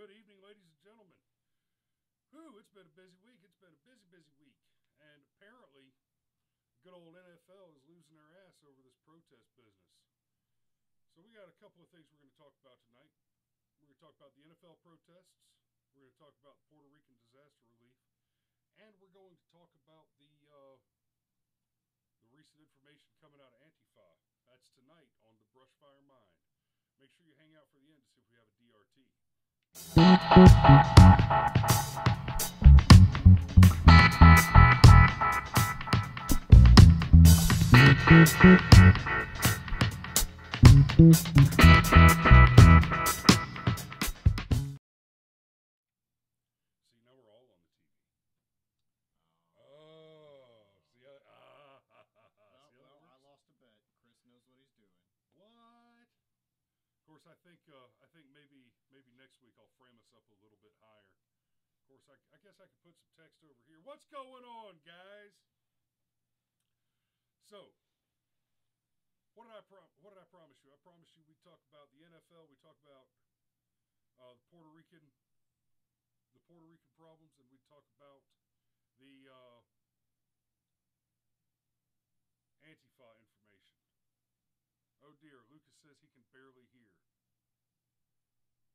Good evening, ladies and gentlemen. Whew, it's been a busy week. It's been a busy week. And apparently, good old NFL is losing their ass over this protest business. So we got a couple of things we're going to talk about tonight. We're going to talk about the NFL protests. We're going to talk about Puerto Rican disaster relief. And we're going to talk about the recent information coming out of ANTIFA. That's tonight on the Brushfire Mind. Make sure you hang out for the end to see if we have a DRT. See, now we're all on the TV. Oh, see, well, I lost a bet. Chris knows what he's doing. What? Of course, I think maybe next week I'll frame us up a little bit higher. Of course, I guess I could put some text over here. What's going on, guys? So, what did I promise you? I promised you we'd talk about the NFL. We talk about the Puerto Rican problems, and we'd talk about the ANTIFA information. Oh dear, Lucas says he can barely hear.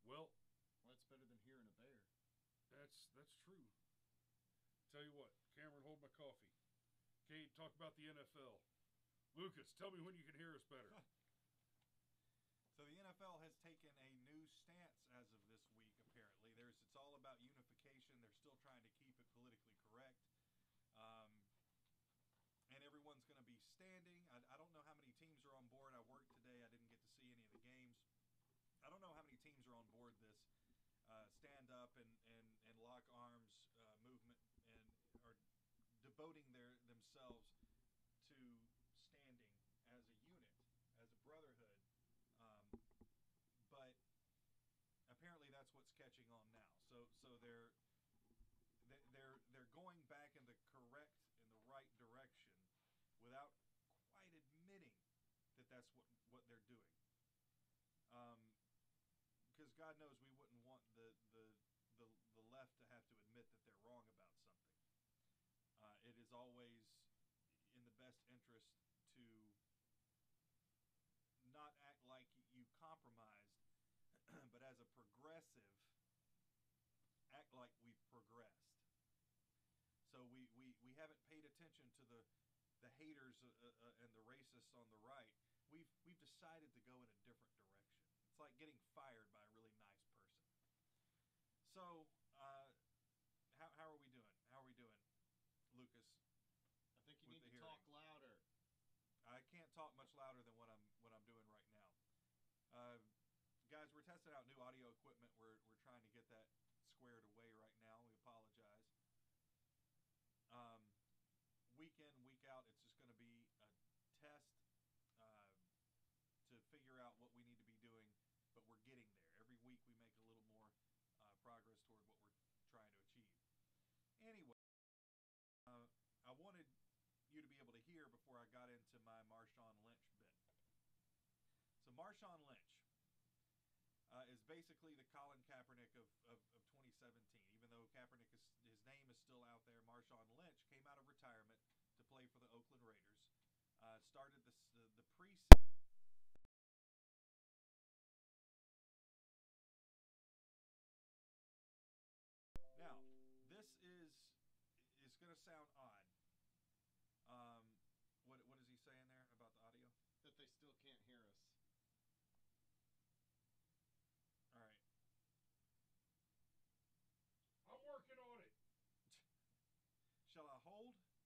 Well, that's better than hearing a bear. That's true. Tell you what, Cameron, hold my coffee. Kate, talk about the NFL. Lucas, tell me when you can hear us better. So the NFL has taken a new stance as of this week, apparently. It's all about unification. They're still trying to keep it politically correct. And everyone's going to be standing. I don't know how many teams are on board. I worked today. I didn't get to see any of the games. I don't know how many teams are on board this stand up and lock arms movement and are devoting themselves to standing as a unit, as a brotherhood. But apparently that's what's catching on now. So they're going back in the right direction without quite admitting that that's what they're doing. Because God knows we wouldn't want the left to have to admit that they're wrong about something. It is always in the best interest to not act like you compromised, but as a progressive, act like we've progressed. So we haven't paid attention to the haters and the racists on the right. We've decided to go in a different direction. It's like getting fired by a really nice person. So how are we doing? How are we doing, Lucas? I think you need to talk louder. I can't talk much louder than what I'm doing right now. Guys, we're testing out new audio equipment. We're trying to get that squared away right now. We apologize. Week in, week out, it's just going to be a test to figure out what we need to be doing, but we're getting there. Every week we make a little more progress toward what we're trying to achieve. Anyway, I wanted you to be able to hear before I got into my Marshawn Lynch bit. So Marshawn Lynch is basically the Colin Kaepernick of 2017. Even though Kaepernick his name is still out there, Marshawn Lynch came out of retirement to play for the Oakland Raiders. Started the preseason. Now, this is going to sound odd. What is he saying there about the audio? That they still can't hear us. All right. I'm working on it. Shall I hold? Shit.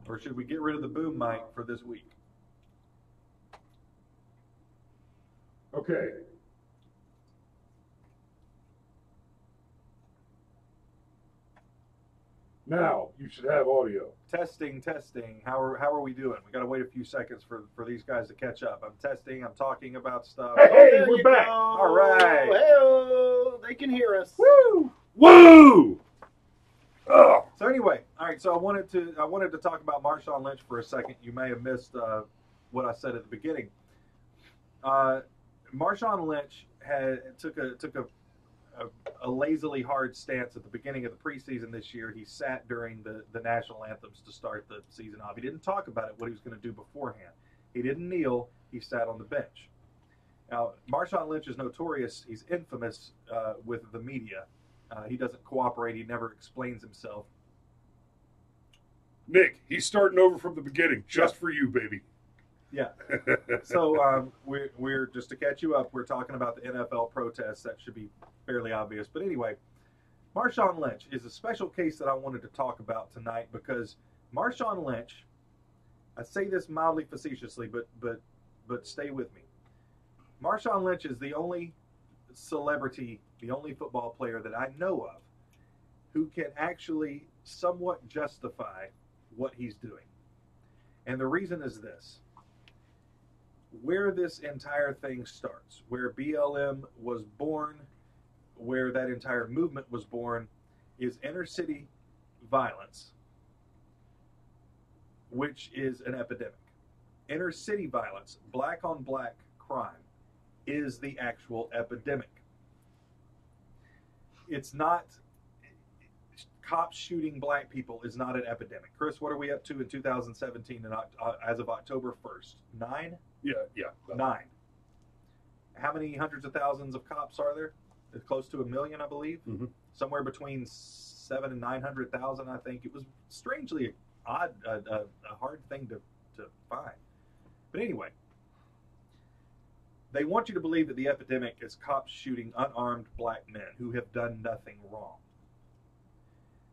Or should we get rid of the boom mic for this week? Okay. Now you should have audio. Testing. How are we doing? We got to wait a few seconds for these guys to catch up. I'm testing. I'm talking about stuff. Hey, we're back. Go. All right. Hey-o. They can hear us. Woo! Woo! Oh. So anyway, all right, so I wanted to talk about Marshawn Lynch for a second. You may have missed what I said at the beginning. Marshawn Lynch took a lazily hard stance at the beginning of the preseason this year. He sat during the national anthems to start the season off. He didn't talk about it, what he was going to do beforehand. He didn't kneel. He sat on the bench. Now, Marshawn Lynch is notorious. He's infamous with the media. He doesn't cooperate. He never explains himself. Nick, he's starting over from the beginning, just for you, baby. Yeah. So we're just to catch you up. We're talking about the NFL protests. That should be fairly obvious. But anyway, Marshawn Lynch is a special case that I wanted to talk about tonight because Marshawn Lynch, I say this mildly facetiously, but stay with me. Marshawn Lynch is the only celebrity, the only football player that I know of who can actually somewhat justify what he's doing. And the reason is this. Where this entire thing starts, where BLM was born, where that entire movement was born, is inner city violence, which is an epidemic. Inner city violence, black on black crime, is the actual epidemic. It's not, cops shooting black people is not an epidemic. Chris, what are we up to in 2017 and as of October 1st? 9? Yeah. 9. How many hundreds of thousands of cops are there? It's close to 1 million, I believe. Mm-hmm. Somewhere between 700,000 and 900,000, I think. It was strangely odd, a hard thing to find. But anyway, they want you to believe that the epidemic is cops shooting unarmed black men who have done nothing wrong.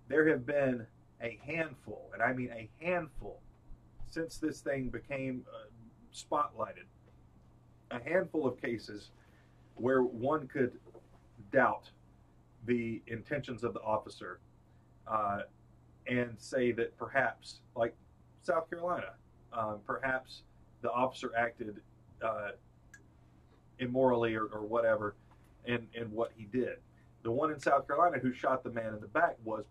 There have been a handful, and I mean a handful, since this thing became spotlighted, a handful of cases where one could doubt the intentions of the officer and say that perhaps, like South Carolina, perhaps the officer acted immorally or whatever in what he did. The one in South Carolina who shot the man in the back was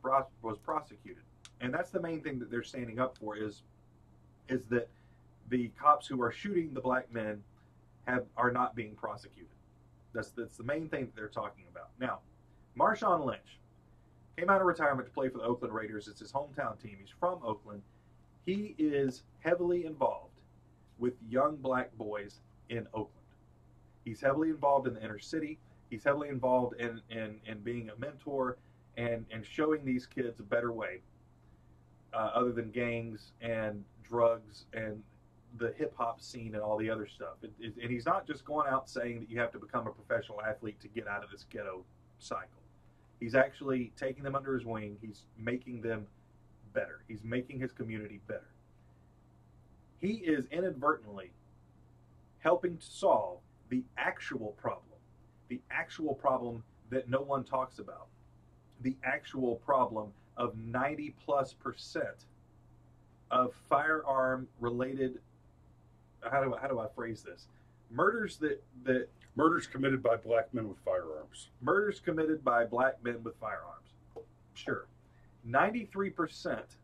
prosecuted. And that's the main thing that they're standing up for is that the cops who are shooting the black men are not being prosecuted. That's the main thing that they're talking about. Now, Marshawn Lynch came out of retirement to play for the Oakland Raiders. It's his hometown team. He's from Oakland. He is heavily involved with young black boys in Oakland. He's heavily involved in the inner city. He's heavily involved in being a mentor and showing these kids a better way other than gangs and drugs and the hip-hop scene and all the other stuff. And he's not just going out saying that you have to become a professional athlete to get out of this ghetto cycle. He's actually taking them under his wing. He's making them better. He's making his community better. He is inadvertently helping to solve the actual problem that no one talks about, the actual problem of 90+% of firearm related, how do I phrase this? Murders Murders committed by black men with firearms. Murders committed by black men with firearms. Sure. 93%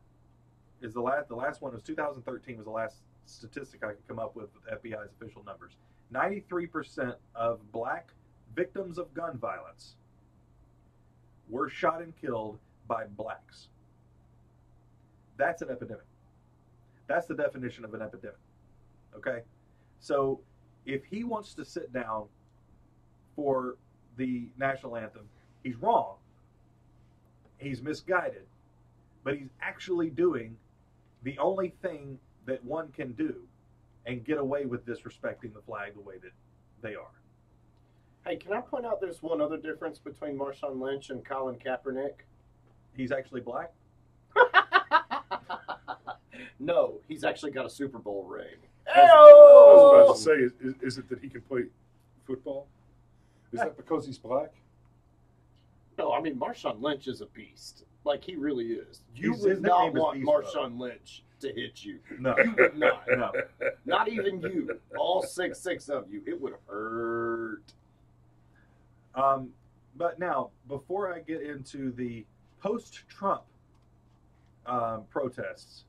is the last one was 2013 was the last statistic I could come up with FBI's official numbers. 93% of black victims of gun violence were shot and killed by blacks. That's an epidemic. That's the definition of an epidemic. Okay? So if he wants to sit down for the national anthem, he's wrong. He's misguided. But he's actually doing the only thing that one can do and get away with disrespecting the flag the way that they are. Hey, can I point out there's one other difference between Marshawn Lynch and Colin Kaepernick? He's actually black? No, he's actually got a Super Bowl ring. I was about to say, is it that he can play football? Is that because he's black? No, I mean, Marshawn Lynch is a beast. Like, he really is. You His would not nickname is want Beast Marshawn Lynch to hit you. No. You would not. No. Not even you. All 6'6" of you. It would hurt. But now, before I get into the post-Trump protests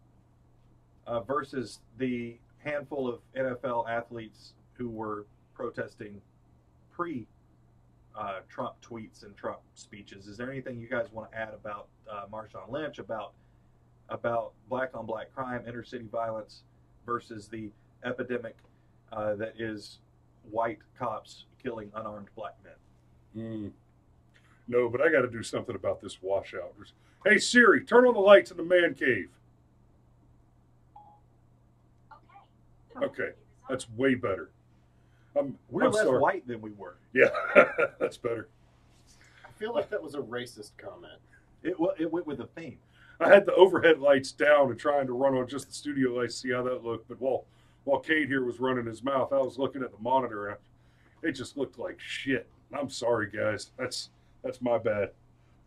versus the handful of NFL athletes who were protesting pre-Trump tweets and Trump speeches. Is there anything you guys want to add about Marshawn Lynch, about black-on-black crime, inner-city violence, versus the epidemic that is white cops killing unarmed black men? No, but I got to do something about this washout. Hey, Siri, turn on the lights in the man cave. Okay, that's way better. We're less white than we were. Yeah, that's better. I feel like that was a racist comment. It went with the theme. I had the overhead lights down and trying to run on just the studio lights to see how that looked. But while Cade here was running his mouth, I was looking at the monitor and it just looked like shit. I'm sorry, guys. That's my bad.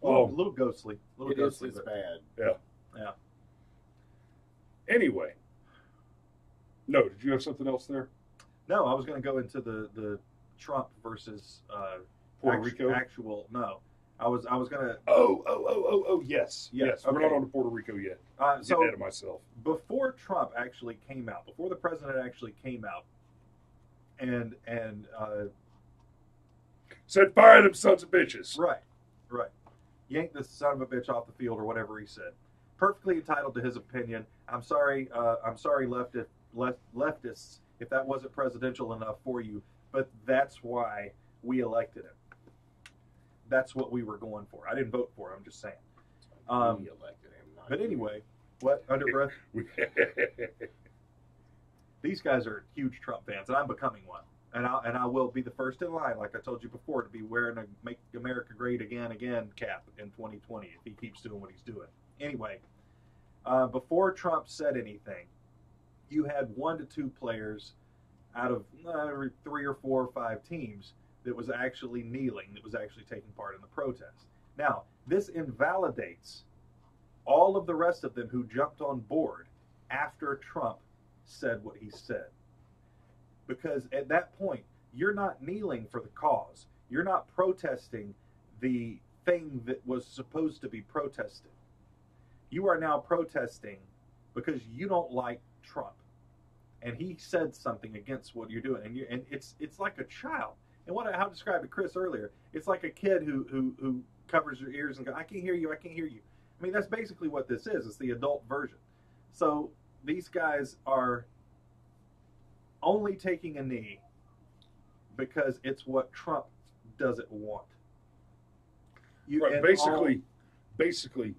A little ghostly. It's bad. Yeah. Anyway. No, did you have something else there? No, I was going to go into the Trump versus Puerto Rico. Actual no, I was going to. Oh, yes. Okay. We're not on to Puerto Rico yet. So ahead of myself. Before Trump actually came out, before the president actually came out, and said, "Fire them sons of bitches." Right. Yank this son of a bitch off the field, or whatever he said. Perfectly entitled to his opinion. I'm sorry, leftists, if that wasn't presidential enough for you, but that's why we elected him. That's what we were going for. I didn't vote for him, I'm just saying. We elected him. But anyway, what, under breath? These guys are huge Trump fans, and I'm becoming one. And I will be the first in line, like I told you before, to be wearing a Make America Great Again cap in 2020 if he keeps doing what he's doing. Anyway, before Trump said anything, you had 1 to 2 players out of 3 or 4 or 5 teams that was actually kneeling, that was actually taking part in the protest. Now, this invalidates all of the rest of them who jumped on board after Trump said what he said. Because at that point, you're not kneeling for the cause. You're not protesting the thing that was supposed to be protested. You are now protesting because you don't like Trump, and he said something against what you're doing, and it's like a child. And how I described to Chris earlier, it's like a kid who covers their ears and goes, "I can't hear you, I can't hear you." I mean, that's basically what this is. It's the adult version. So these guys are only taking a knee because it's what Trump doesn't want. Right, basically,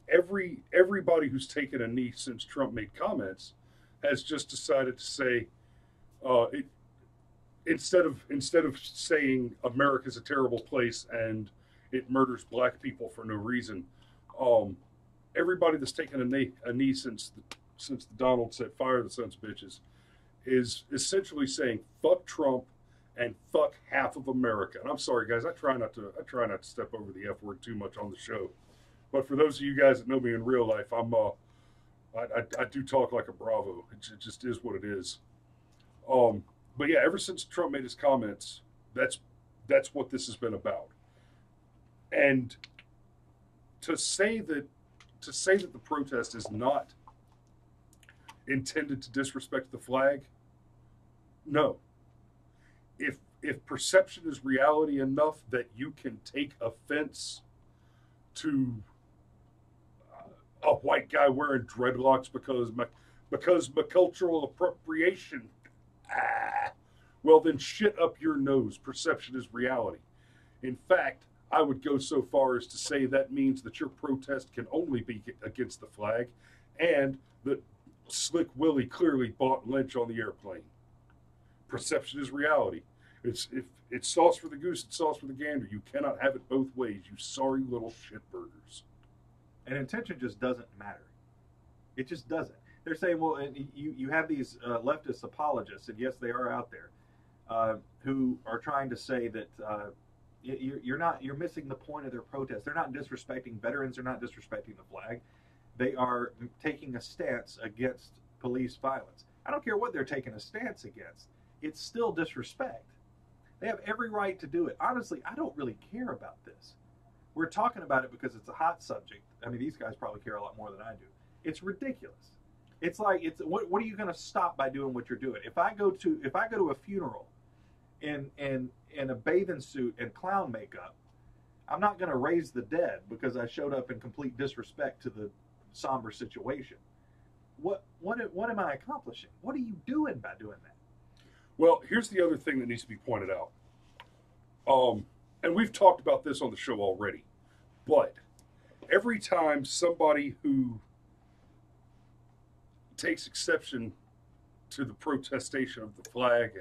everybody who's taken a knee since Trump made comments has just decided to say, instead of saying America's a terrible place and it murders black people for no reason, everybody that's taken a knee since the Donald said fire the sons of bitches is essentially saying fuck Trump and fuck half of America. And I'm sorry, guys, I try not to step over the F word too much on the show. But for those of you guys that know me in real life, I do talk like a Bravo. It just is what it is. But yeah, ever since Trump made his comments, that's what this has been about. And to say that the protest is not intended to disrespect the flag, no. If perception is reality enough that you can take offense to a white guy wearing dreadlocks because cultural appropriation, well then shit up your nose. Perception is reality. In fact, I would go so far as to say that means that your protest can only be against the flag, and that Slick Willie clearly bought Lynch on the airplane. Perception is reality. If it's sauce for the goose, it's sauce for the gander. You cannot have it both ways, you sorry little shitburgers. And intention just doesn't matter. It just doesn't. They're saying, well, you have these leftist apologists, and yes, they are out there, who are trying to say that you're missing the point of their protest. They're not disrespecting veterans. They're not disrespecting the flag. They are taking a stance against police violence. I don't care what they're taking a stance against. It's still disrespect. They have every right to do it. Honestly, I don't really care about this. We're talking about it because it's a hot subject. I mean, these guys probably care a lot more than I do. It's ridiculous. It's like what are you going to stop by doing what you're doing? If I go to a funeral in a bathing suit and clown makeup, I'm not going to raise the dead because I showed up in complete disrespect to the somber situation. What am I accomplishing? What are you doing by doing that? Well, here's the other thing that needs to be pointed out. And we've talked about this on the show already, but every time somebody who takes exception to the protestation of the flag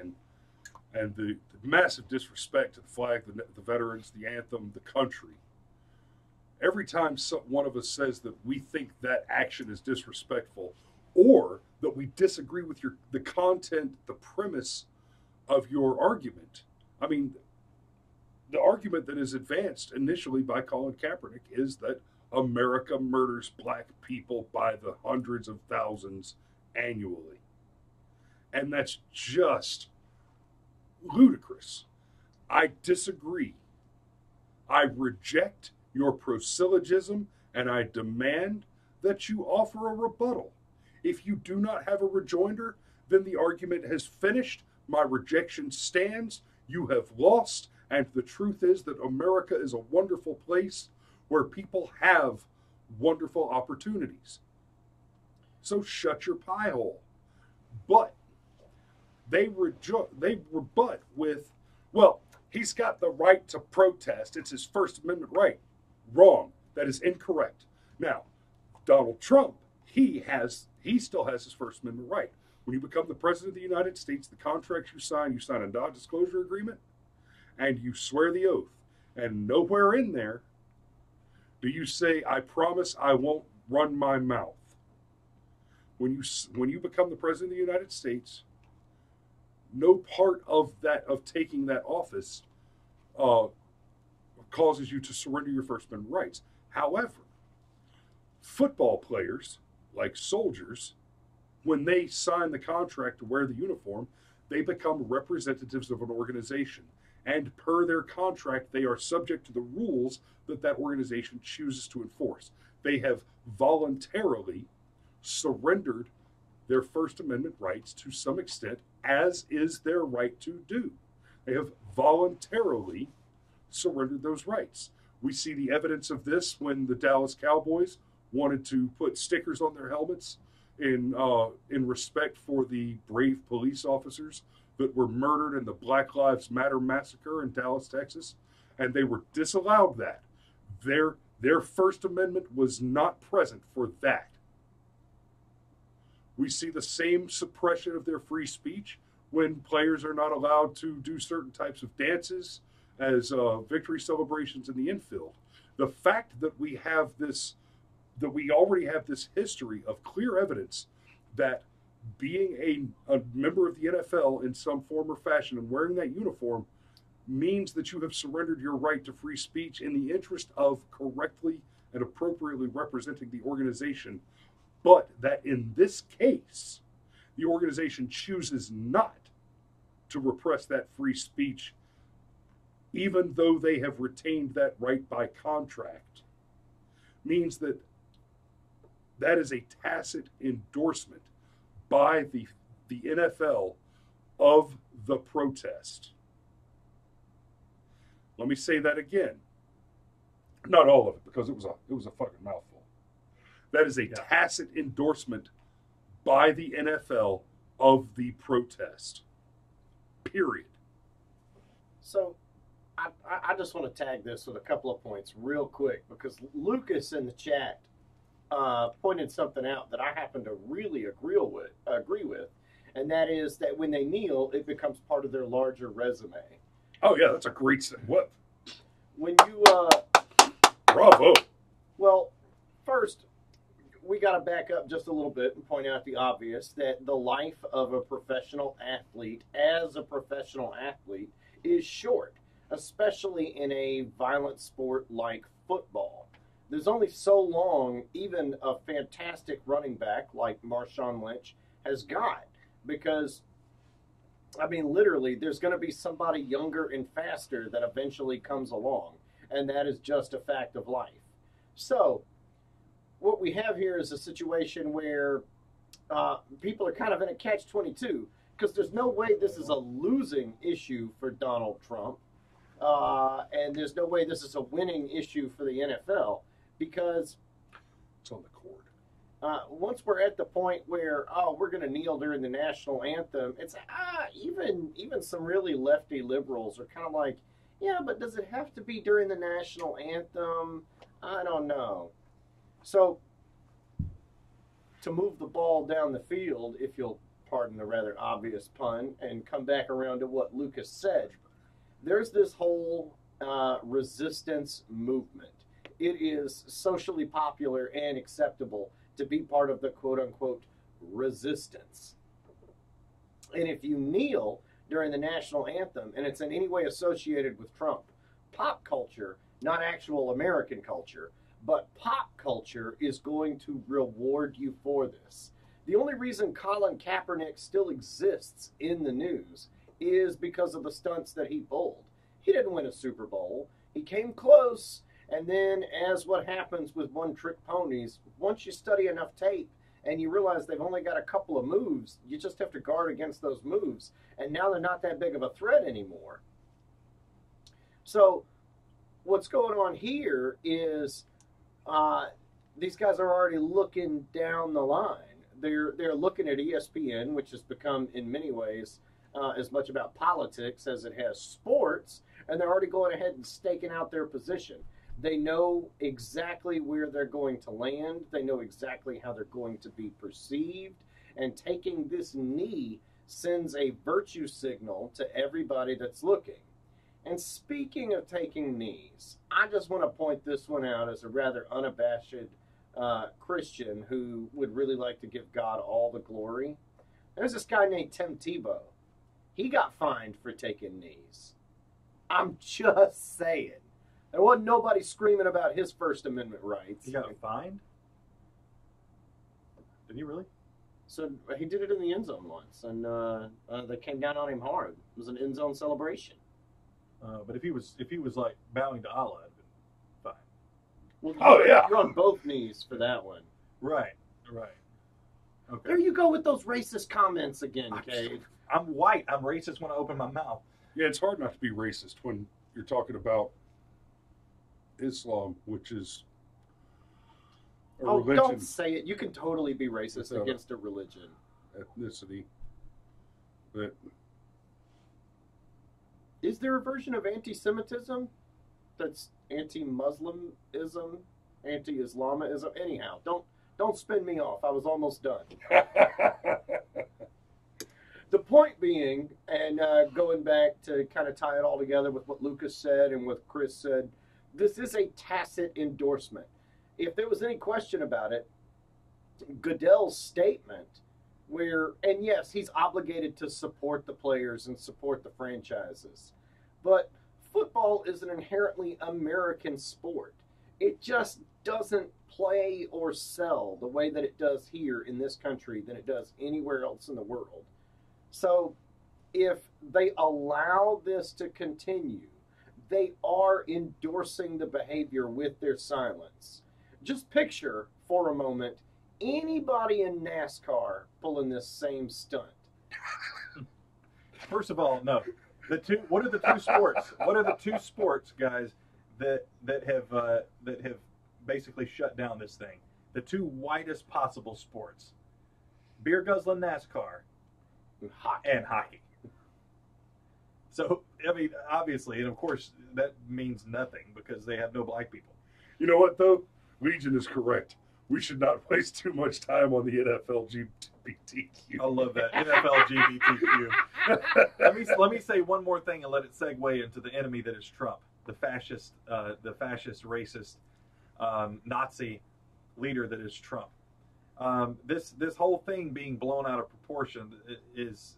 and the massive disrespect to the flag, the veterans, the anthem, the country, every time one of us says that we think that action is disrespectful or that we disagree with the content, the premise of your argument, I mean, the argument that is advanced initially by Colin Kaepernick is that America murders black people by the hundreds of thousands annually. And that's just ludicrous. I disagree. I reject your prosyllogism, and I demand that you offer a rebuttal. If you do not have a rejoinder, then the argument has finished. My rejection stands. You have lost. And the truth is that America is a wonderful place where people have wonderful opportunities. So shut your pie hole. But they rebut with, well, he's got the right to protest. It's his First Amendment right. Wrong. That is incorrect. Now, Donald Trump, he still has his First Amendment right. When you become the President of the United States, the contracts you sign a non-disclosure agreement, and you swear the oath. And nowhere in there do you say, I promise I won't run my mouth. When you become the President of the United States, no part of taking that office causes you to surrender your First Amendment rights. However, football players, like soldiers, when they sign the contract to wear the uniform, they become representatives of an organization. And per their contract, they are subject to the rules that organization chooses to enforce. They have voluntarily surrendered their First Amendment rights to some extent, as is their right to do. They have voluntarily surrendered those rights. We see the evidence of this when the Dallas Cowboys wanted to put stickers on their helmets in respect for the brave police officers that were murdered in the Black Lives Matter massacre in Dallas, Texas, and they were disallowed that. Their First Amendment was not present for that. We see the same suppression of their free speech when players are not allowed to do certain types of dances as victory celebrations in the infield. The fact that we already have this history of clear evidence that being a member of the NFL in some form or fashion and wearing that uniform means that you have surrendered your right to free speech in the interest of correctly and appropriately representing the organization, but that in this case, the organization chooses not to repress that free speech, even though they have retained that right by contract, means that is a tacit endorsement by the NFL of the protest. Let me say that again. Not all of it, because it was a fucking mouthful. That is a tacit endorsement by the NFL of the protest. Period. So I just want to tag this with a couple of points real quick, because Lucas in the chat pointed something out that I happen to really agree with, and that is that when they kneel, it becomes part of their larger resume. Oh yeah, that's a great thing. What? When you bravo. Well, first we got to back up just a little bit and point out the obvious, that the life of a professional athlete as a professional athlete is short, especially in a violent sport like football. There's only so long even a fantastic running back like Marshawn Lynch has got, because, I mean, literally, there's going to be somebody younger and faster that eventually comes along. and that is just a fact of life. So, what we have here is a situation where people are kind of in a catch-22, because there's no way this is a losing issue for Donald Trump, and there's no way this is a winning issue for the NFL, because It's on the cord. once we're at the point where, we're going to kneel during the national anthem, it's even some really lefty liberals are kind of like, yeah, but does it have to be during the national anthem? I don't know. So, to move the ball down the field, if you'll pardon the rather obvious pun, and come back around to what Lucas said, there's this whole resistance movement. It is socially popular and acceptable to be part of the quote-unquote resistance. And if you kneel during the national anthem, and it's in any way associated with Trump, pop culture, not actual American culture, but pop culture is going to reward you for this. The only reason Colin Kaepernick still exists in the news is because of the stunts that he pulled. He didn't win a Super Bowl. He came close, and then, as what happens with one-trick ponies, once you study enough tape and you realize they've only got a couple of moves, you just have to guard against those moves, and now they're not that big of a threat anymore. So what's going on here is these guys are already looking down the line. They're looking at ESPN, which has become, in many ways, as much about politics as it has sports, and they're already going ahead and staking out their position. They know exactly where they're going to land. They know exactly how they're going to be perceived. And taking this knee sends a virtue signal to everybody that's looking. And speaking of taking knees, I just want to point this one out as a rather unabashed Christian who would really like to give God all the glory. There's this guy named Tim Tebow. He got fined for taking knees. I'm just saying. There wasn't nobody screaming about his First Amendment rights. He got fined? Did he really? So he did it in the end zone once, and they came down on him hard. It was an end zone celebration. But if he was like bowing to Allah, it'd been fine. Well, you're on both knees for that one. Right. Okay. There you go with those racist comments again, Cade. I'm white. I'm racist when I open my mouth. Yeah, it's hard not to be racist when you're talking about Islam, which is a religion. Don't say it. You can totally be racist against a religion. Ethnicity. But is there a version of anti-Semitism that's anti-Muslimism, anti-Islamism? Anyhow, don't spin me off. I was almost done. The point being, and going back to kind of tie it all together with what Lucas said and what Chris said, this is a tacit endorsement. If there was any question about it, Goodell's statement and yes, he's obligated to support the players and support the franchises, but football is an inherently American sport. It just doesn't play or sell the way that it does here in this country than it does anywhere else in the world. So if they allow this to continue, they are endorsing the behavior with their silence. Just picture for a moment anybody in NASCAR pulling this same stunt. First of all, no. What are the two sports? What are the two sports, guys, that have basically shut down this thing? The two widest possible sports: beer guzzling NASCAR and hockey. So, I mean, obviously, and of course, that means nothing because they have no black people. You know what, though? Legion is correct. We should not waste too much time on the NFL LGBTQ. I love that. NFL LGBTQ. Let me say one more thing and let it segue into the enemy that is Trump, the fascist, racist, Nazi leader that is Trump. This whole thing being blown out of proportion is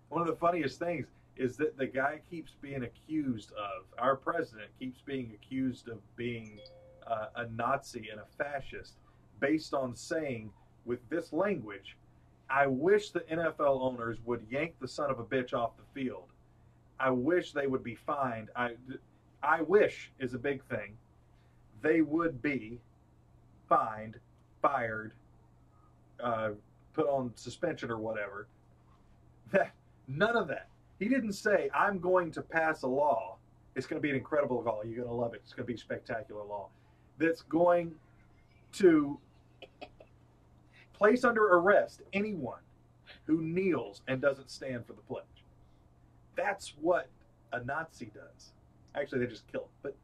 one of the funniest things. Is that the guy keeps being accused of, our president keeps being accused of being a Nazi and a fascist based on saying with this language, I wish the NFL owners would yank the son of a bitch off the field. I wish they would be fined. I wish is a big thing. They would be fined, fired, put on suspension or whatever. None of that. He didn't say, I'm going to pass a law. It's going to be an incredible law. You're going to love it. It's going to be a spectacular law. That's going to place under arrest anyone who kneels and doesn't stand for the pledge. That's what a Nazi does. Actually, they just kill him. But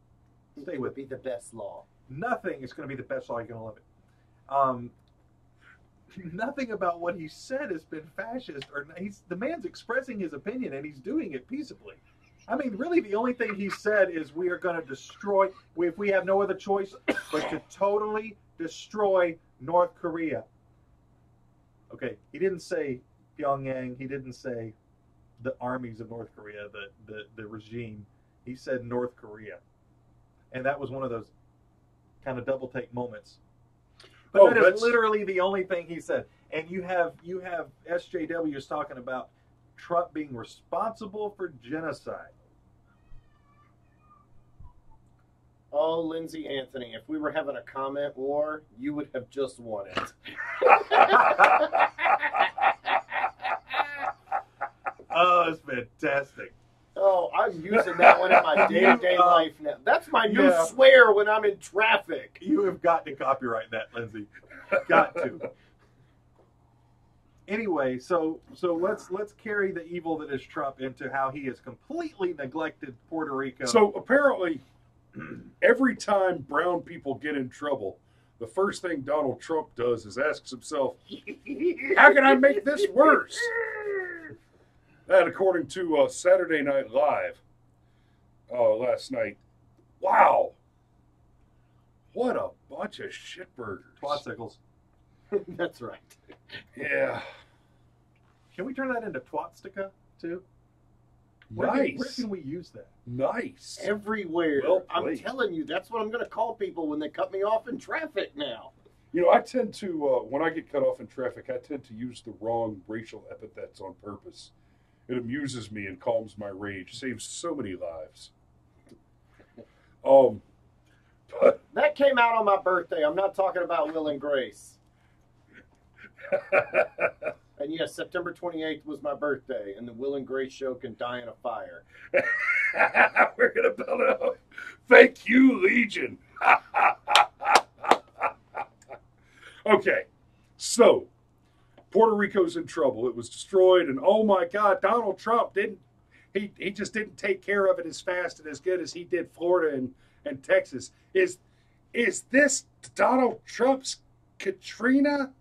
stay with me. Be the best law. Nothing is going to be the best law. You're going to love it. Nothing about what he said has been fascist, or the man's expressing his opinion and he's doing it peaceably. I mean, really, the only thing he said is we are going to destroy, if we have no other choice, but to totally destroy North Korea. Okay, he didn't say Pyongyang. He didn't say the armies of North Korea, the regime. He said North Korea. And that was one of those kind of double take moments. But that is literally the only thing he said. And you have SJWs talking about Trump being responsible for genocide. Oh, Lindsay Anthony, if we were having a comment war, you would have just won it. Oh, it's fantastic. Oh, I'm using that one in my day-to-day life now. That's my new swear when I'm in traffic. You have got to copyright that, Lindsay. Got to. Anyway, so let's carry the evil that is Trump into how he has completely neglected Puerto Rico. So apparently, every time brown people get in trouble, the first thing Donald Trump does is asks himself, how can I make this worse? That, according to Saturday Night Live last night. Wow. What a bunch of shitburgers. Twatsickles. That's right. Yeah. Can we turn that into twatstica, too? Nice. Where can we use that? Nice. Everywhere. Well I'm telling you, that's what I'm going to call people when they cut me off in traffic now. You know, I tend to, when I get cut off in traffic, I tend to use the wrong racial epithets on purpose. It amuses me and calms my rage. Saves so many lives. But that came out on my birthday. I'm not talking about Will and Grace. And yes, September 28th was my birthday, and the Will and Grace show can die in a fire. We're going to build it up. Thank you, Legion. Okay, so Puerto Rico's in trouble. It was destroyed, and oh my God, Donald Trump he just didn't take care of it as fast and as good as he did Florida and Texas. Is this Donald Trump's Katrina?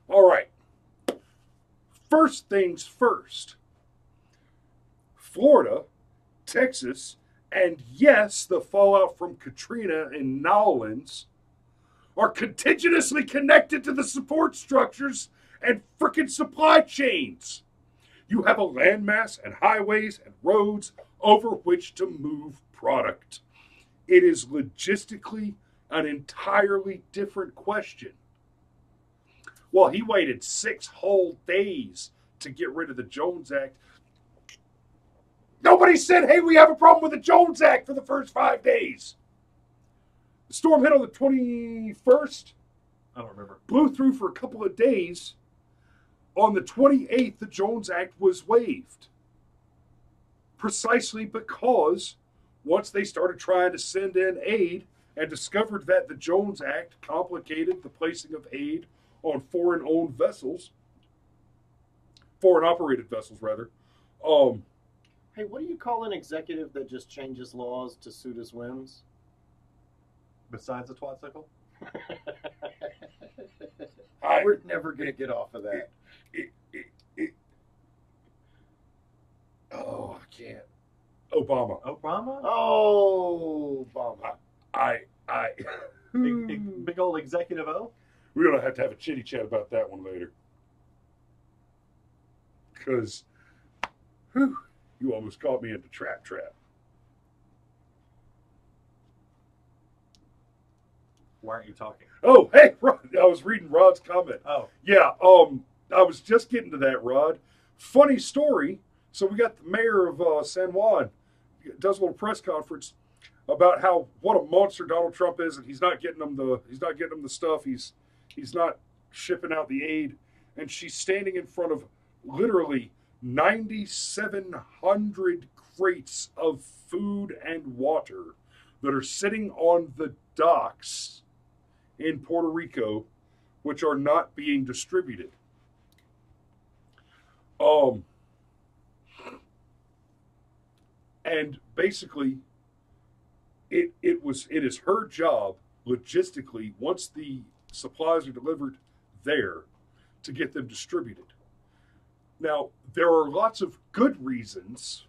All right. First things first. Florida, Texas, and yes, the fallout from Katrina in New Orleans are contiguously connected to the support structures and frickin' supply chains. You have a landmass and highways and roads over which to move product. It is logistically an entirely different question. Well, he waited 6 whole days to get rid of the Jones Act. Nobody said, hey, we have a problem with the Jones Act for the first 5 days. The storm hit on the 21st. I don't remember. Blew through for a couple of days. On the 28th, the Jones Act was waived. Precisely because once they started trying to send in aid and discovered that the Jones Act complicated the placing of aid on foreign-operated vessels, rather. Hey, what do you call an executive that just changes laws to suit his whims? Besides a twatsicle? We're never going to get off of that. I can't. Obama. Oh, Obama. Big old executive O? We're going to have a chitty chat about that one later. Because, you almost caught me in the trap. Why aren't you talking? Oh, hey, Rod, I was reading Rod's comment. Oh. Yeah, I was just getting to that, Rod. Funny story, So we got the mayor of San Juan does a little press conference about how what a monster Donald Trump is, and he's not getting them the stuff. He's not shipping out the aid, and she's standing in front of literally 9,700 crates of food and water that are sitting on the docks in Puerto Rico, which are not being distributed. And basically, it is her job logistically, once the supplies are delivered there, to get them distributed. Now, there are lots of good reasons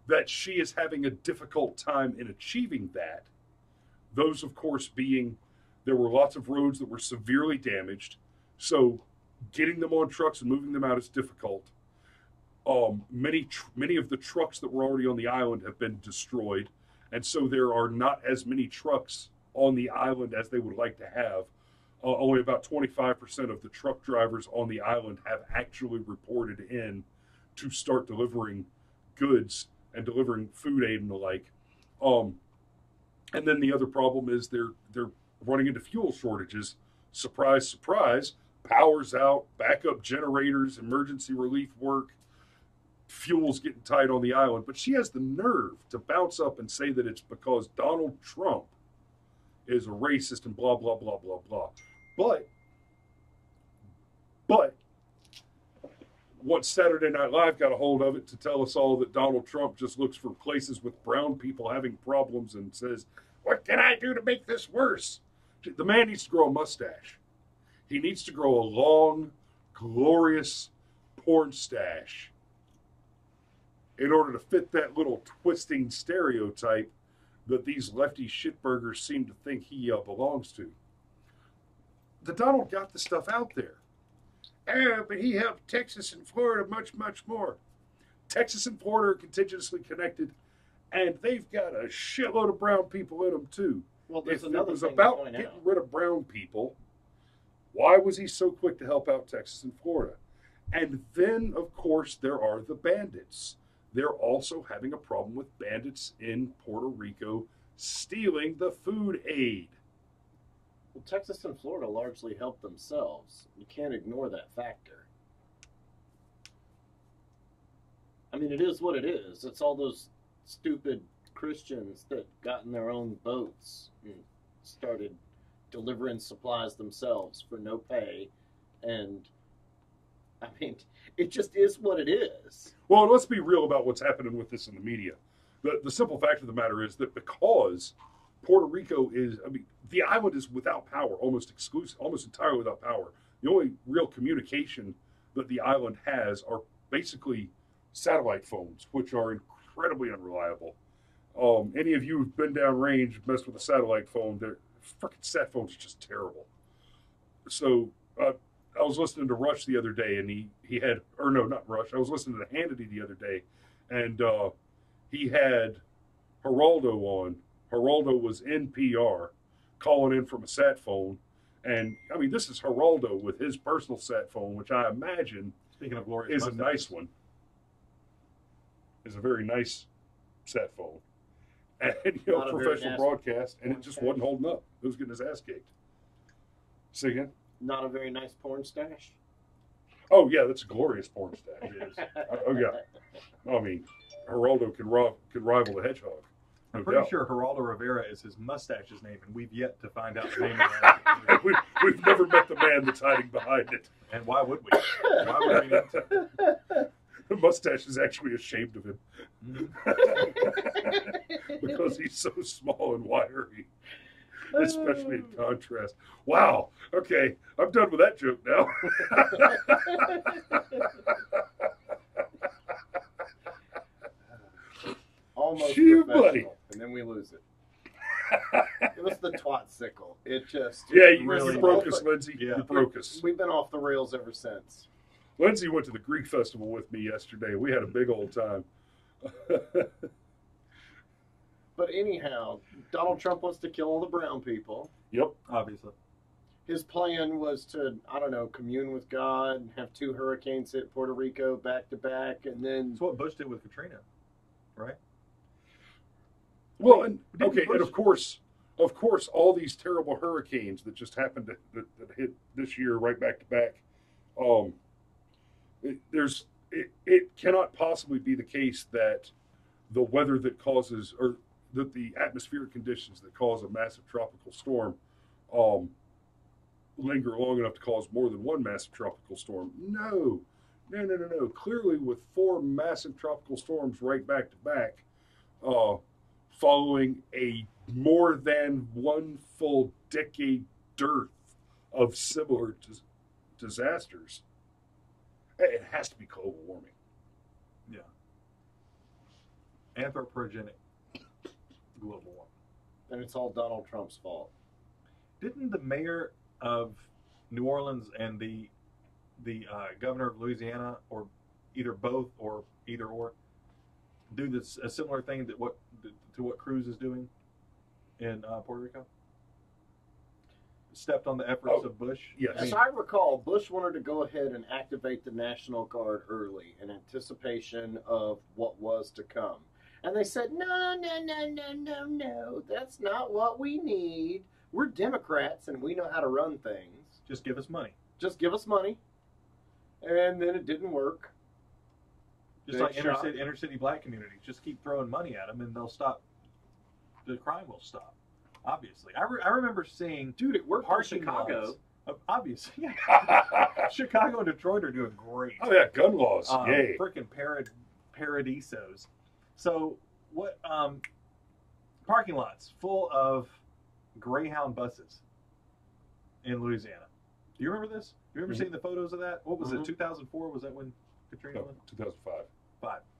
that she is having a difficult time in achieving that. Those, of course, being there were lots of roads that were severely damaged, so getting them on trucks and moving them out is difficult. Many of the trucks that were already on the island have been destroyed, and so there are not as many trucks on the island as they would like to have. Only about 25% of the truck drivers on the island have actually reported in to start delivering goods and delivering food aid and the like. And then the other problem is they're running into fuel shortages. Surprise, surprise. Power's out, backup generators, emergency relief work. Fuel's getting tight on the island. But she has the nerve to bounce up and say that it's because Donald Trump is a racist and blah, blah, blah, blah, blah. But once Saturday Night Live got a hold of it to tell us all that Donald Trump just looks for places with brown people having problems and says, what can I do to make this worse? The man needs to grow a mustache. He needs to grow a long, glorious porn stash in order to fit that little twisting stereotype that these lefty shitburgers seem to think he belongs to. The Donald got the stuff out there. But he helped Texas and Florida much, much more. Texas and Florida are contiguously connected, and they've got a shitload of brown people in them, too. Well, there's if another it was thing about to point getting out. rid of brown people, why was he so quick to help out Texas and Florida? And then, of course, there are the bandits. They're also having a problem with bandits in Puerto Rico stealing the food aid. Well, Texas and Florida largely help themselves. You can't ignore that factor. I mean, it is what it is. It's all those stupid Christians that got in their own boats and started delivering supplies themselves for no pay. And, I mean, it just is what it is. Well, let's be real about what's happening with this in the media. The simple fact of the matter is that because Puerto Rico is, I mean, the island is without power, almost entirely without power. The only real communication that the island has are basically satellite phones, which are incredibly unreliable. Any of you who've been downrange, messed with a satellite phone, their freaking sat phones are just terrible. So I was listening to Rush the other day, and he had, or no, not Rush. I was listening to Hannity the other day, and he had Geraldo on. Geraldo was in PR, calling in from a sat phone, and I mean, this is Geraldo with his personal sat phone, which I imagine, Speaking of glorious is a nice one. Is a very nice sat phone, and Not a very professional nice broadcast, and it porn just stash. wasn't holding up. It was getting his ass kicked. Say again? Not a very nice porn stash. Oh yeah, that's a glorious porn stash. It is. Oh yeah. I mean, Geraldo could rival the hedgehog. I'm No pretty doubt. sure Geraldo Rivera is his mustache's name, and we've yet to find out the name of that. We've never met the man that's hiding behind it. And why would we? Why would we need to? The mustache is actually ashamed of him Mm-hmm. because he's so small and wiry, especially in contrast. Wow. Okay, I'm done with that joke now. Almost Phew, professional, buddy. and then we lose it. It was the twat sickle. It just Yeah, you Really broke off us, the- Lindsay. Yeah. You broke us. We've been off the rails ever since. Lindsay went to the Greek festival with me yesterday. We had a big old time. But anyhow, Donald Trump wants to kill all the brown people. Yep. Obviously. His plan was to, I don't know, commune with God and have 2 hurricanes hit Puerto Rico back to back, and then That's what Bush did with Katrina, right? Well, and okay, and of course, all these terrible hurricanes that just happened that hit this year right back to back. It cannot possibly be the case that the weather that causes, or that the atmospheric conditions that cause a massive tropical storm linger long enough to cause more than one massive tropical storm. No. Clearly, with 4 massive tropical storms right back to back, following a more than 1 full decade dearth of similar disasters, it has to be global warming. Yeah. Anthropogenic global warming. and it's all Donald Trump's fault. Didn't the mayor of New Orleans and the governor of Louisiana, or either both or either or, do this a similar thing to what Cruz is doing in Puerto Rico? Stepped on the efforts of Bush. Yes. As I recall, Bush wanted to go ahead and activate the National Guard early in anticipation of what was to come. And they said, no, that's not what we need. We're Democrats and we know how to run things. Just give us money. Just give us money. And then it didn't work. Just like inner city black communities. Just keep throwing money at them and they'll stop. The crime will stop. Obviously. I remember seeing... Dude, it worked in Chicago. Obviously. Yeah. Chicago and Detroit are doing great. Oh, yeah, gun laws. Yay. Freaking paradisos. So, what... parking lots full of Greyhound buses in Louisiana. Do you remember this? Do you remember seeing the photos of that? What was it, 2004? Was that when Katrina went? 2005.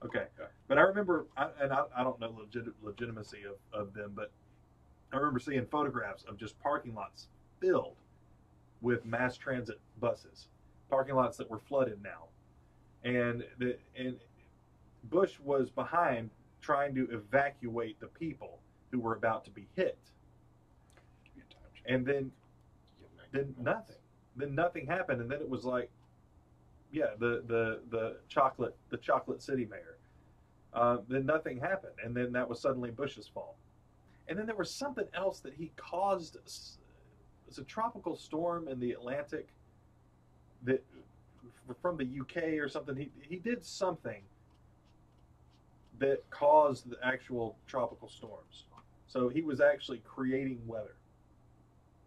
Okay. Yeah. But I remember, I don't know legitimacy of them, but I remember seeing photographs of just parking lots filled with mass transit buses, parking lots that were flooded now, and Bush was behind trying to evacuate the people who were about to be hit, and then nothing happened, and then it was like, yeah, the chocolate city mayor. Then nothing happened, and then that was suddenly Bush's fault. And then there was something else that he caused. It's a tropical storm in the Atlantic that from the UK or something. He did something that caused the actual tropical storms. So he was actually creating weather.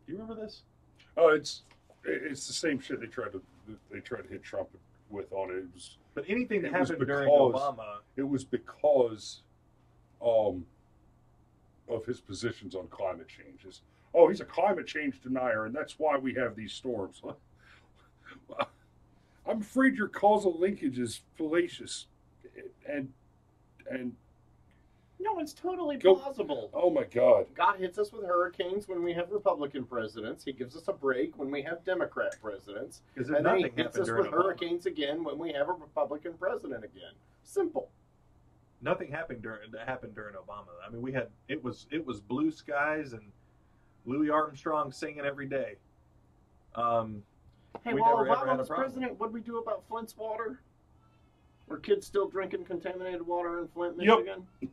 Do you remember this? Oh, it's the same shit they tried to hit Trump with on it. But anything that happened during Obama, it was because of his positions on climate change. He's a climate change denier, and that's why we have these storms. I'm afraid your causal linkage is fallacious, and no, it's totally plausible. Oh my God! God hits us with hurricanes when we have Republican presidents. He gives us a break when we have Democrat presidents, and then he hits us with hurricanes again when we have a Republican president again. Simple. Nothing happened during Obama. I mean, it was blue skies and Louis Armstrong singing every day. Hey, while Obama was president, what did we do about Flint's water? Were kids still drinking contaminated water in Flint, Michigan? Yep.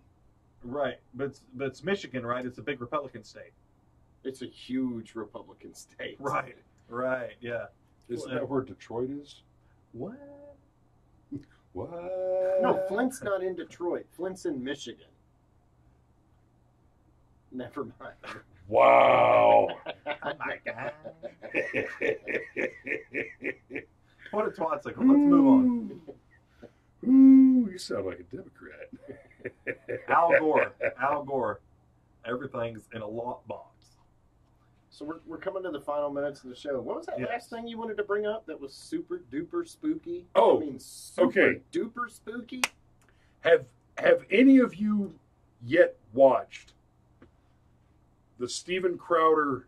Right, but it's Michigan, right? It's a big Republican state. It's a huge Republican state. Right, yeah. Isn't that where Detroit is? What? What? No, Flint's not in Detroit. Flint's in Michigan. Never mind. Wow. Oh my God. What a twat's like. Let's move on. Ooh, you sound like a Democrat. Al Gore. Everything's in a lockbox. So we're coming to the final minutes of the show. What was that last thing you wanted to bring up that was super duper spooky? Oh, I mean, super okay. Duper spooky. Have any of you yet watched the Steven Crowder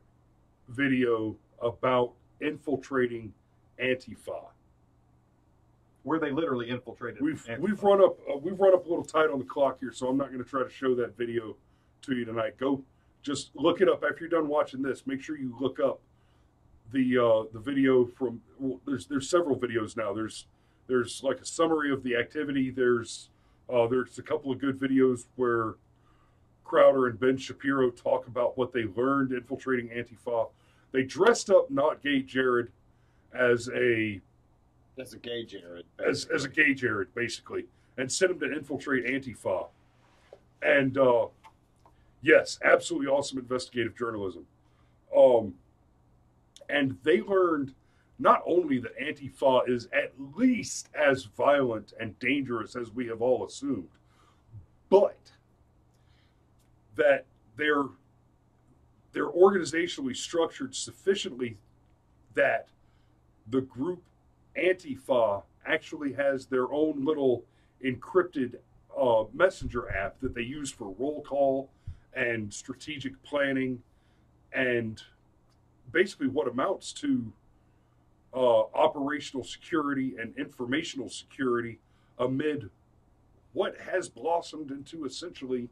video about infiltrating Antifa? Where they literally infiltrated. We've run up a little tight on the clock here, so I'm not going to try to show that video to you tonight. Go, just look it up after you're done watching this. Make sure you look up the video from, well, there's several videos now. There's like a summary of the activity. There's a couple of good videos where Crowder and Ben Shapiro talk about what they learned infiltrating Antifa. They dressed up Not Gay Jared as a gay Jared, as a gay Jared, basically, and sent him to infiltrate Antifa. And yes, absolutely awesome investigative journalism. And they learned not only that Antifa is at least as violent and dangerous as we have all assumed, but that they're organizationally structured sufficiently that the group Antifa actually has their own little encrypted messenger app that they use for roll call and strategic planning and basically what amounts to operational security and informational security amid what has blossomed into essentially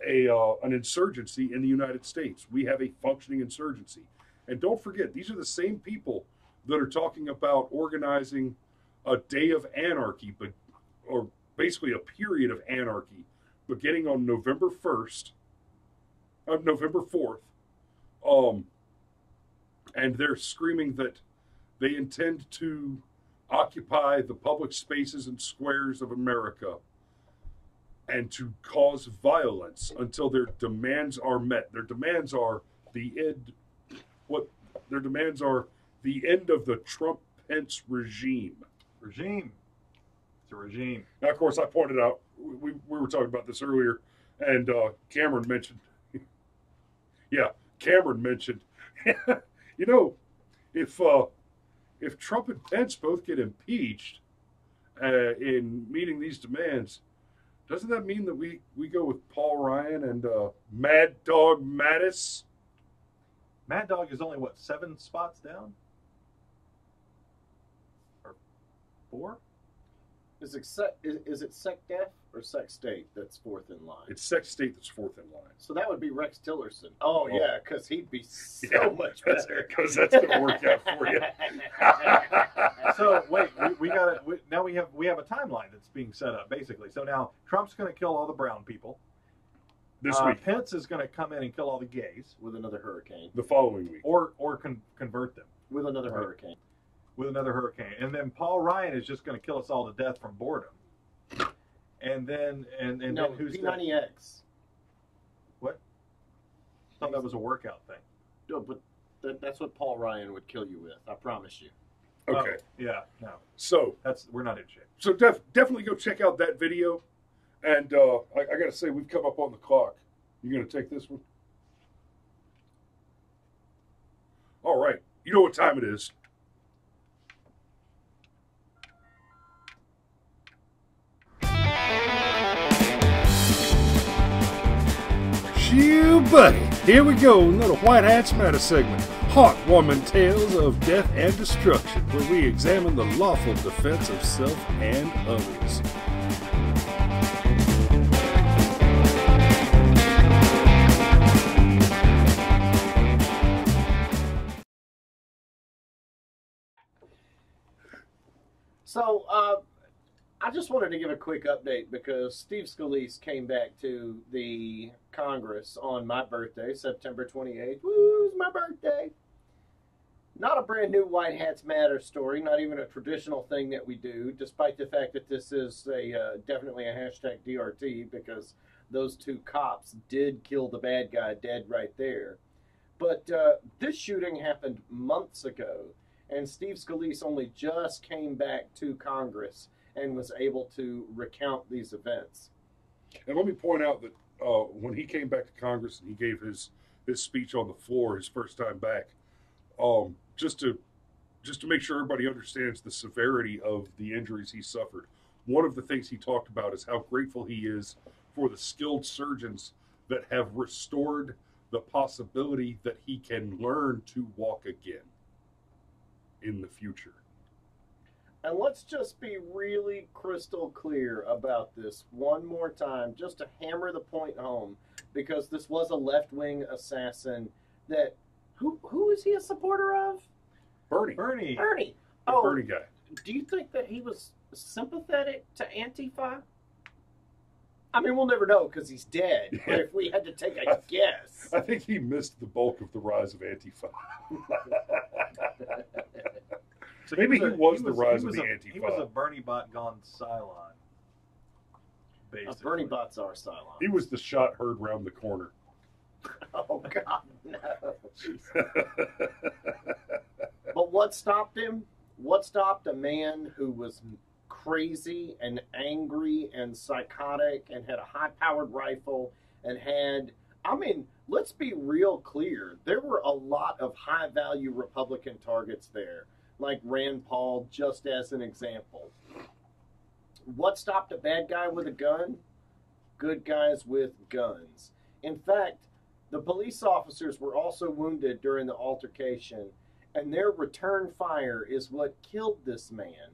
an insurgency in the United States. We have a functioning insurgency. And don't forget, these are the same people that are talking about organizing a day of anarchy, or basically a period of anarchy, beginning on November 4th. And they're screaming that they intend to occupy the public spaces and squares of America and to cause violence until their demands are met. Their demands are the end. Their demands are the end of the Trump-Pence regime. Regime. It's a regime. Now, of course, I pointed out we were talking about this earlier, and Cameron mentioned. Yeah, Cameron mentioned. You know, if Trump and Pence both get impeached in meeting these demands, doesn't that mean that we go with Paul Ryan and Mad Dog Mattis? Mad Dog is only, 7 spots down? Or 4? Is it SecDef or SecState that's fourth in line? It's SecState that's fourth in line. So that would be Rex Tillerson. Oh. Yeah, because he'd be much better. Because that's going to work out for you. So wait, we have a timeline that's being set up basically. So now Trump's going to kill all the brown people. This week. Pence is going to come in and kill all the gays with another hurricane. The following week, or convert them with another hurricane. With another hurricane, and then Paul Ryan is just going to kill us all to death from boredom. And then then who's P90X? What? I thought that was a workout thing. No, but that's what Paul Ryan would kill you with. I promise you. Okay. Yeah. No. So we're not in shape. So definitely go check out that video. And I got to say, we've come up on the clock. You going to take this one? All right. You know what time it is. Shoo, buddy. Here we go. Another White Hats Matter segment. Heartwarming tales of death and destruction, where we examine the lawful defense of self and others. So, I just wanted to give a quick update because Steve Scalise came back to the Congress on my birthday, September 28th. Woo, it's my birthday. Not a brand new White Hats Matter story, not even a traditional thing that we do, despite the fact that this is definitely a hashtag DRT because those 2 cops did kill the bad guy dead right there. But this shooting happened months ago, and Steve Scalise only just came back to Congress and was able to recount these events. And let me point out that when he came back to Congress and he gave his speech on the floor his first time back, just to make sure everybody understands the severity of the injuries he suffered, one of the things he talked about is how grateful he is for the skilled surgeons that have restored the possibility that he can learn to walk again in the future. And let's just be really crystal clear about this one more time, just to hammer the point home, because this was a left-wing assassin that Who is he a supporter of? Bernie. Bernie. Bernie. The Oh, Bernie guy. do you think that he was sympathetic to Antifa? I mean, we'll never know because he's dead. But if we had to take a guess, I think he missed the bulk of the rise of Antifa. So Maybe he was the rise of the Antifa. He was a Bernie bot gone Cylon. Basically. Bernie bots are silent. He was the shot heard round the corner. Oh God, no! But what stopped him? What stopped a man who was crazy and angry and psychotic and had a high-powered rifle and had, I mean, let's be real clear. There were a lot of high-value Republican targets there, like Rand Paul, just as an example. What stopped a bad guy with a gun? Good guys with guns. In fact, the police officers were also wounded during the altercation, and their return fire is what killed this man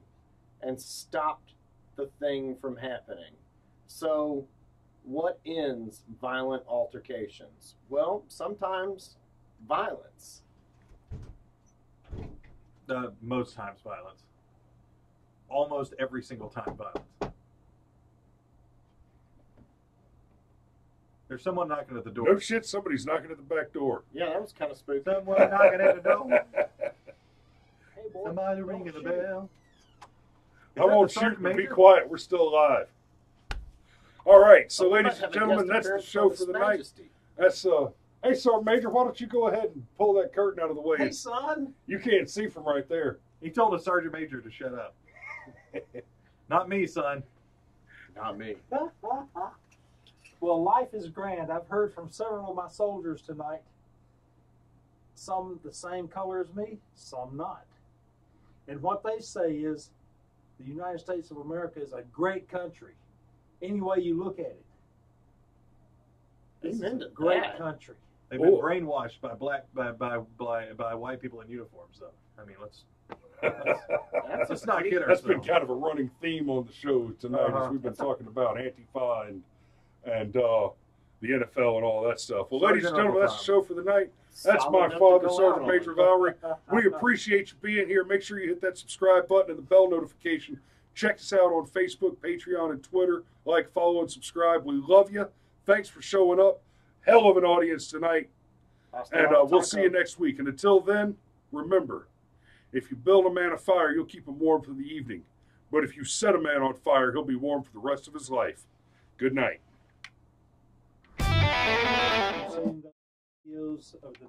and stopped the thing from happening. So, what ends violent altercations? Well, sometimes violence. Most times violence. Almost every single time violence. There's someone knocking at the door. No shit, somebody's knocking at the back door. Yeah, that was kind of spooky. Someone knocking at the door. Hey, boy, Somebody don't ringing the shoot. bell. I won't shoot, but be quiet. We're still alive. All right, so Oh, we ladies might and have a gentlemen, guest that's the appearance show from for the His night. Majesty. That's hey, Sergeant Major, why don't you go ahead and pull that curtain out of the way? Hey, son. You can't see from right there. He told a Sergeant Major to shut up. Not me, son. Not me. Well, life is grand. I've heard from several of my soldiers tonight. Some the same color as me, some not. And what they say is the United States of America is a great country. Any way you look at it. This is Amen a to great that. country. They've been Oh. brainwashed by by white people in uniforms, though. I mean, let's not kid That's been ourselves. kind of a running theme on the show tonight as we've been talking about Antifa and the NFL and all that stuff. Well, ladies and gentlemen, that's the show for the night. That's Solid my enough to father, go Sergeant out Major on. Lowry. We appreciate you being here. Make sure you hit that subscribe button and the bell notification. Check us out on Facebook, Patreon, and Twitter. Like, follow, and subscribe. We love you. Thanks for showing up. Hell of an audience tonight. And we'll see you next week. And until then, remember, if you build a man a fire, you'll keep him warm for the evening. But if you set a man on fire, he'll be warm for the rest of his life. Good night. I've seen the videos of the